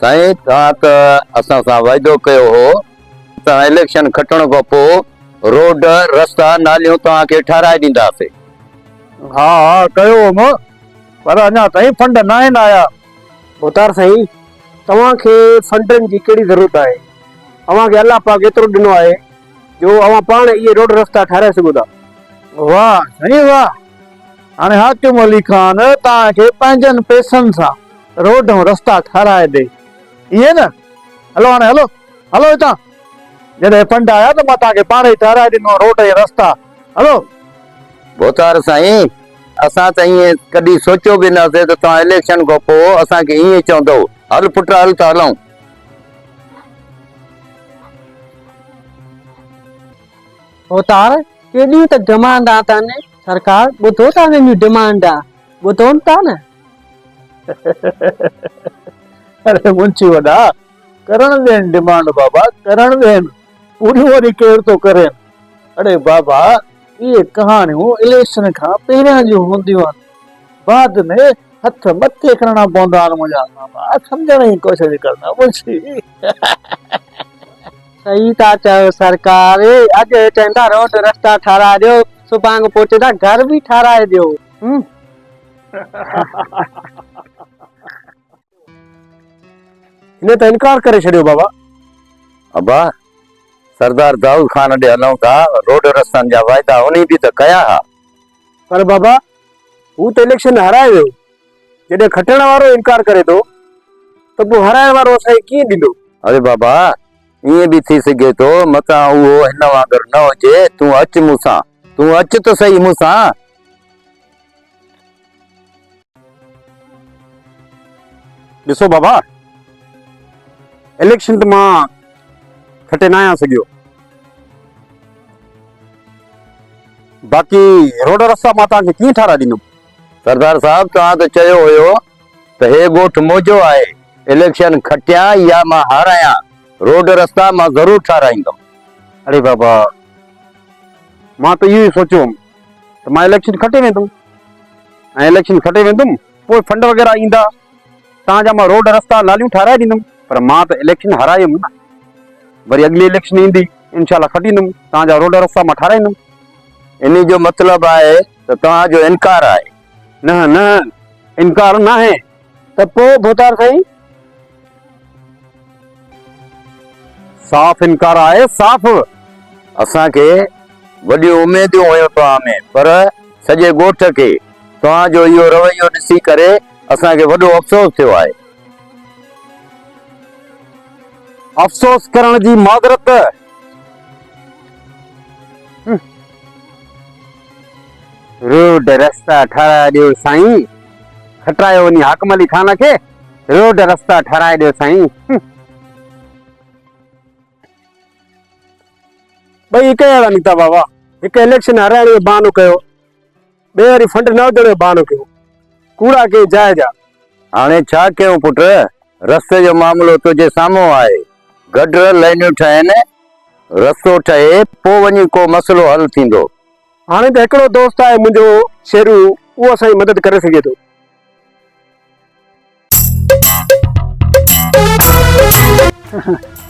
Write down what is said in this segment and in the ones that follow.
साईं तव्हां त असां सां वाइदो कयो हो त इलेक्शन खटण खां पोइ रोड रस्ता नालियूं तव्हांखे ठाराए ॾींदासीं। हा कयो हो पर अञा ताईं फंड न आहिनि आया। मुतार साईं तव्हांखे फंडनि जी कहिड़ी ज़रूरत आहे? अव्हांखे अलाह पाक एतिरो ॾिनो आहे जो अव्हां पाण इहे रोड रस्ता ठाराए सघो था। वाह साईं वाह। हाणे हाकिम अली खान तव्हांखे पंहिंजनि पैसनि सां रोड ऐं रस्ता ठाराए ॾे इहे न। हलो हाणे हलो हलो हितां। जॾहिं फंड आया त मां तव्हांखे पाण ई ठाराए ॾिनो रोड ऐं रस्ता। हलो भोतार साईं असां त ईअं कॾहिं सोचियो बि न थिए त तव्हां इलेक्शन खां पोइ असांखे ईअं चवंदो। हल पुट हल त हलूं। होतार केॾियूं त डिमांड अथनि सरकार ॿुधो था वञूं डिमांड ॿुधोनि था न। अरे मुंशी वॾा करण ॾियनि डिमांड बाबा करण ॾियनि पूरियूं वरी केरु थो करे। अरे बाबा इहे कहाणियूं इलेक्शन खां पहिरियां जूं हूंदियूं आहिनि। बाद में हथ मथे करणा पवंदा आहिनि मुंहिंजा बाबा सम्झण जी कोशिशि कंदा मुंशी। सही था चयो सरकार। अॼु चवंदा रोड रस्ता ठाराए ॾियो सुभाणे पोइ चवंदा घर बि ठाराए ॾियो। हिन त इनकार करे छॾियो बाबा। अबा सरदार दाऊद खान ॾे हलूं था रोड रस्तनि जा वाइदा उन बि त कया हा। पर बाबा हू त इलेक्शन हाराए वियो। जॾहिं खटण वारो इनकार करे थो त पोइ हराइण वारो असांखे कीअं ॾींदो? अरे बाबा ईअं बि थी सघे थो मतां उहो हिन वांगुरु न हुजे। तूं अच मूंसां तूं अच त सही मूंसां। ॾिसो बाबा इलेक्शन त मां खटे न आहियां सघियो। बाक़ी रोड रस्ता मां तव्हांखे कीअं ठाराए ॾींदुमि? सरदार साहब तव्हां त चयो हुयो त हे ॻोठ मुंहिंजो आहे। इलेक्शन खटिया या मां हारायां रोड रस्ता मां ज़रूरु ठाराईंदुमि। अरे बाबा मां त इहो ई सोचियो हुउमि त मां इलेक्शन खटे वेंदुमि ऐं इलेक्शन खटे वेंदुमि पोइ फंड वग़ैरह ईंदा तव्हांजा मां रोड रस्ता नालियूं ठाराए ॾींदुमि। पर मां त इलेक्शन हारायुमि न। वरी अॻिली इलेक्शन ईंदी इनशाला खटींदुमि तव्हांजा रोड रस्ता मां ठाराईंदुमि। इन जो मतिलबु आहे त तव्हांजो इनकार आहे? न न इनकार न आहे। त पोइ भूतार साईं साफ़ इनकार आहे साफ़। असांखे वॾियूं उमेदूं हुयूं तव्हां में पर सॼे ॻोठ खे तव्हांजो इहो रवैयो ॾिसी करे असांखे वॾो अफ़सोस थियो आहे। अफ़सोस करण जी माज़रत। रोड रस्ता ठाराए ॾियो साईं। खटायो वञी हाकिम अली खान खे रोड रस्ता ठाराए ॾियो साईं। भई हिकु अहिड़ा निकिता बाबा। हिकु इलेक्शन हाराइण जो बहानो कयो ॿिए वरी फंड न विझण जो बहानो कयो। कूड़ा के जाइज़ आहे। हाणे छा कयूं पुट रस्ते जो मामिलो तुंहिंजे साम्हूं आहे। गटर लाइनियूं ठहनि रस्तो ठहे पोइ वञी को मसइलो हल थींदो। हाणे त हिकिड़ो दोस्त आहे मुंहिंजो शेरू उहो असांजी मदद करे सघे थो।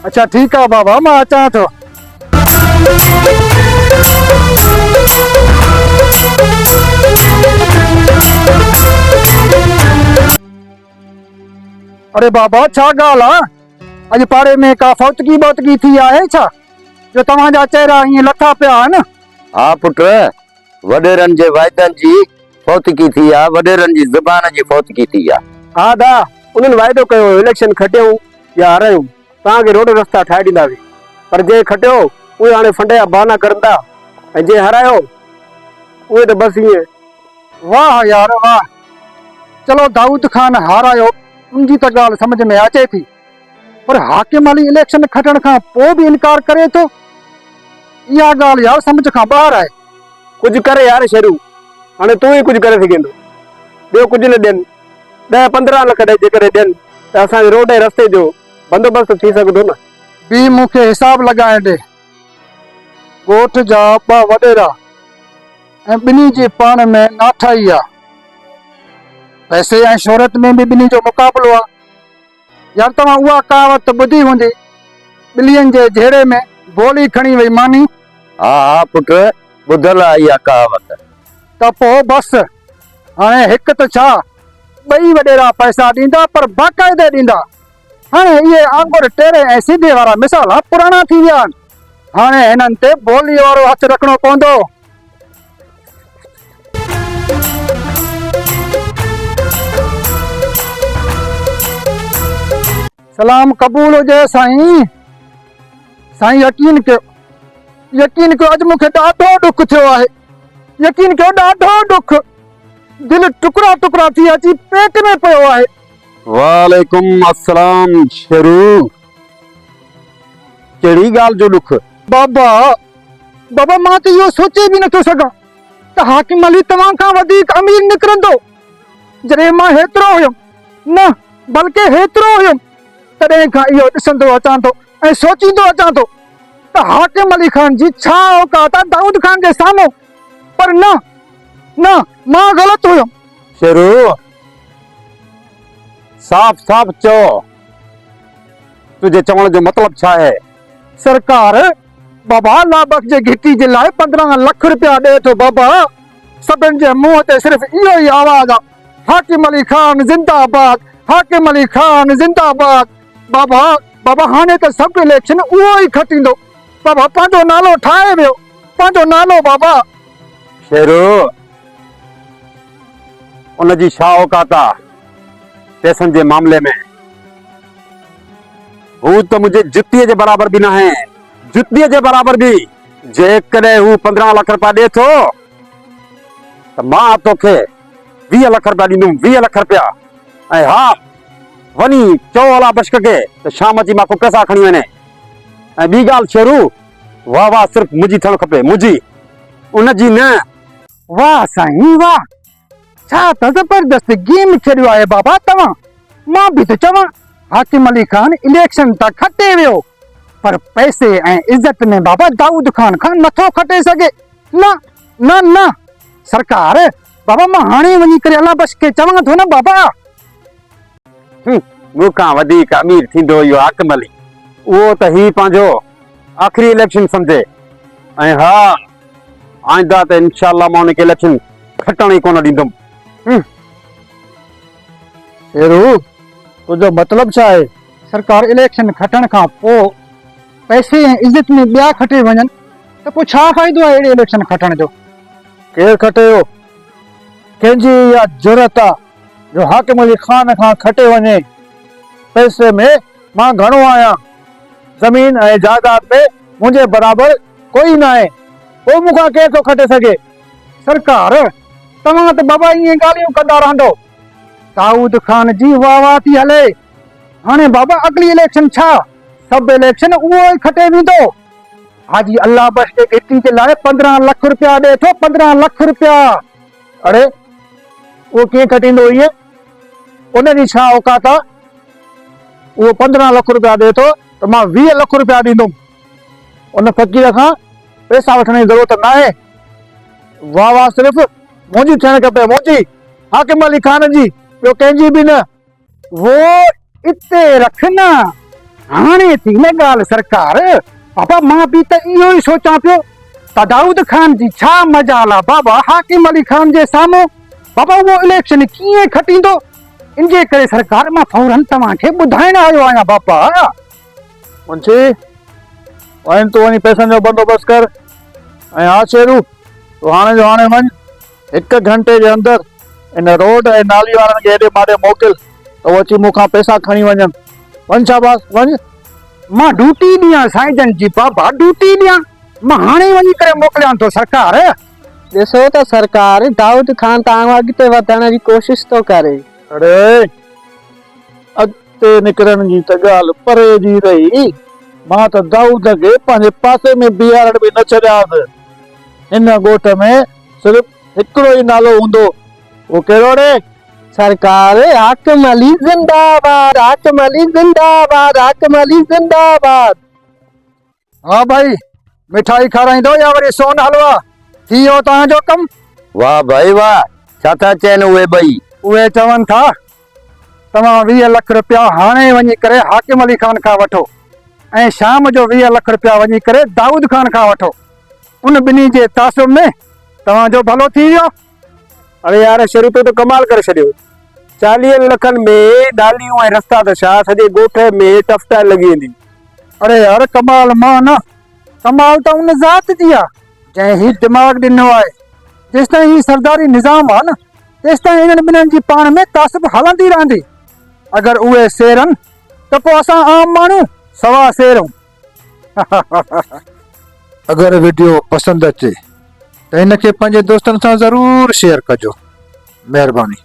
अच्छा ठीकु आहे बाबा मां अचां थो। अरे बाबा छा ॻाल्हि आहे? अॼु पाड़े में का फौतगी बौतगी थी आहे छा जो तव्हांजा चेहरा ईअं लथा पिया आहिनि? हा पुट वॾेरनि जे वाइदनि जी फौतगी थी आहे। वॾेरनि जी ज़ुबान जी फौतगी थी आहे। हा दा उन्हनि वाइदो कयो इलेक्शन खटियूं या हारायूं तव्हांखे रोड रस्ता ठाहे ॾींदासीं। पर जे खटियो उहे हाणे फंड जा बहाना करनि था ऐं जे हारायो उहे त बसि ईअं। वाह यार वाह। चलो दाऊद खान हारायो उनजी त ॻाल्हि समझ में अचे थी पर हाकिम अली इलेक्शन खटण खां पोइ बि इनकार करे थो। इहा ॻाल्हि यार समझ खां ॿाहिरि आहे। कुझु करे यार शेरू हाणे तूं ई कुझु करे सघेंदो। ॿियो कुझु न ॾियनि 10-15 लख जेकॾहिं ॾियनि त असांजे रोड ऐं रस्ते जो बंदोबस्तु थी सघंदो न। ॿी मूंखे हिसाब लॻाइण ॾे। ॻोठ जा 2 वॾेरा ऐं ॿिन्ही जी पाण में नाठाई आहे। पैसे ऐं शोहरत में बि ॿिन्ही जो मुक़ाबिलो आहे। यार तव्हां उहा कहावत ॿुधी हूंदी, ॿिलियनि जे झेड़े में बोली खणी वई मानी। हा हा पुट, ॿुधल आहे इहा कहावत। त पोइ बसि हाणे हिकु त छा ॿई वॾेरा पैसा ॾींदा, पर बाक़ाइदे ॾींदा। हाणे इहे आंगुर टेड़े ऐं सीधे वारा मिसाल पुराणा थी विया आहिनि। हाणे हिननि ते बोली वारो हथु रखणो पवंदो। सलाम क़बूल हुजे साईं। साईं यकीन कयो, यकीन कयो, अॼु मूंखे ॾाढो ॾुख थियो आहे। यकीन कयो, ॾाढो ॾुख। दिल टुकड़ा टुकड़ा थी अची पेट में पियो आहे। वालेकुम अस्सलाम शेरू, कहिड़ी ॻाल्हि जो ॾुख? बाबा बाबा मां त इहो सोचे बि नथो सघां त हाकिम अली तव्हां खां वधीक अमीर निकिरंदो। जॾहिं मां हेतिरो हुयुमि, न बल्कि हेतिरो हुयुमि, तॾहिं खां इहो ॾिसंदो अचां थो ऐं सोचींदो अचां थो त हाकिम अली खान जी छा औकात आहे दाऊद खान जे साम्हूं। पर न न, मां ग़लति हुयुमि। शेरू, साफ़ साफ़ चओ, तुंहिंजे चवण जो मतिलब छा है? सरकार बाबा लाबक जे घिटी जे लाइ 15 लख रुपया ॾे थो। बाबा सभिनि जे मुंहं ते सिर्फ़ इहो ई आवाज़ आहे, हाकिम अली खान जिंदाबाद, हाकिम अली खान जिंदाबाद। बाबा बाबा हाणे त सभु इलेक्शन उहो ई खटींदो। बाबा पंहिंजो नालो ठाहे वियो, पंहिंजो नालो। बाबा शेरू, उनजी छा औकात आहे पैसनि जे मामले में? हू त मुंहिंजे जुतीअ जे बराबर बि न आहे, जुतीअ जे बराबर बि। जेकॾहिं हू 15 लख रुपया ॾे थो त मां तोखे 20 लख रुपया ॾींदुमि, 20 लख रुपया। ऐं हा, वञी चओ अला बश्क खे त शाम अची मां को पैसा खणी वञे। ऐं ॿी ॻाल्हि शेरू, वाह वाह सिर्फ़ मुंहिंजी थियणु खपे, मुंहिंजी, उनजी न। वाह साईं वाह, छा त ज़बरदस्त गेम खेॾियो आहे बाबा तव्हां। मां बि त चवां, हाकिम अली खान इलेक्शन त खटे वियो, पर पैसे ऐं इज़त में बाबा दाऊद खान खां नथो खटे सघे। न न न सरकार, बाबा मां हाणे वञी करे अला बश खे चवां थो न बाबा। मूंखां वधीक अमीर थींदो इहो हाकिम अली, उहो त ही पंहिंजो आख़िरी इलेक्शन सम्झे। ऐं हा, आइंदा त इंशाअल्लाह मां उनखे इलेक्शन खटण ई कोन ॾींदुमि। शेरू, तुंहिंजो मतिलब छा आहे? सरकार इलेक्शन खटण खां पोइ पैसे ऐं इज़त में ॿिया खटे वञनि त पोइ छा फ़ाइदो आहे अहिड़े इलेक्शन खटण जो? केरु खटे हो? कंहिंजी इहा ज़रूरत आहे जो हाकिम अली खान खां खटे वञे? पैसे में मां घणो आहियां, ज़मीन ऐं जायदाद में मुंहिंजे बराबरि कोई न आहे, पोइ मूंखां केरु थो खटे सघे? सरकार तव्हां त बाबा ईअं ॻाल्हियूं कंदा रहंदो। दाऊद खान जी वाह वाह थी हले। हाणे बाबा अगली इलेक्शन छा, सभु इलेक्शन उहो ई खटे वेंदो। हाजी अल्लाह बख्श जे घिटी जे लाइ 15 लख रुपया ॾे थो, 15 लख रुपया। अड़े उहो कीअं खटींदो? ईअं उनजी छा औकात आहे? उहो 15 लख रुपया ॾे थो त मां 20 लख रुपया ॾींदुमि। उन फ़कीर खां पैसा वठण जी ज़रूरत न आहे। वाह वाह सिर्फ़ मुंहिंजी थियणु खपे, मुंहिंजी, हाकिम अली खान जी, ॿियो कंहिंजी बि न। वो इते रख न, हाणे थी न ॻाल्हि सरकार। बाबा मां बि त इहो ई सोचां पियो त दाऊद खान जी छा मजाल आहे बाबा हाकिम अली खान जे साम्हूं। बाबा उहो इलेक्शन कीअं खटींदो, इनजे करे सरकार मां फौरन तव्हांखे ॿुधाइण आयो आहियां बाबा। मुंशी वञ, तूं वञी पैसनि जो बंदोबस्तु कर। ऐं हा शेरू, तूं हाणे जो हाणे वञ, 1 घंटे जे अंदरि इन रोड ऐं नाली वारनि खे हेॾे माॾे मोकिल त वो अची मूंखां पैसा खणी वञनि। वञ शाबाश, वञ। मां ड्यूटी ॾियां साईं जी बाबा, ड्यूटी ॾियां, मां हाणे वञी करे मोकिलियां थो सरकार। ॾिसो त सरकार, दाऊद खान तव्हां अॻिते वधण जी कोशिश थो करे। अरे अॻिते निकिरण जी त ॻाल्हि परे जी रही, मां त दाऊद खे पंहिंजे पासे में बीहारण बि न छॾियांसि। हिन ॻोठ में सिर्फ़ हिकिड़ो ई नालो हूंदो, वो कहिड़ो रे? सरकार, हाकिम अली जिंदाबाद, हाकिम अली जिंदाबाद, हाकिम अली जिंदाबाद। हा भाई, मिठाई खाराईंदो या वरी सोन हलवा? थी वियो तव्हांजो कमु? वाह भाई वाह, छा था चवनि उहे ॿई? उहे चवनि था तव्हां 20 लख रुपया हाणे वञी करे हाकिम अली खान खां वठो ऐं शाम जो 20 लख रुपया वञी करे दाऊद खान खां वठो। उन ॿिन्ही जे तासुब में तव्हांजो भलो थी वियो। अरे यार शरीफ़ तो कमाल करे छॾियो। 40 लखनि में नालियूं ऐं रस्ता त छा सॼे ॻोठ में टफ्टाइल लॻी वेंदी। अरे यार कमाल मां न, कमाल त उन ज़ात जी आहे जंहिं ही दिमाग़ ॾिनो आहे। जेसिताईं ही सरदारी निज़ाम आहे न, तेसिताईं इन्हनि ॿिन्हिनि जी पाण में तासुब हलंदी रहंदी। अगरि उहे शेरनि त पोइ असां आम माण्हू सवा शेरूं। अगरि वीडियो पसंदि अचे त हिनखे पंहिंजे दोस्तनि सां ज़रूरु शेयर कजो। महिरबानी।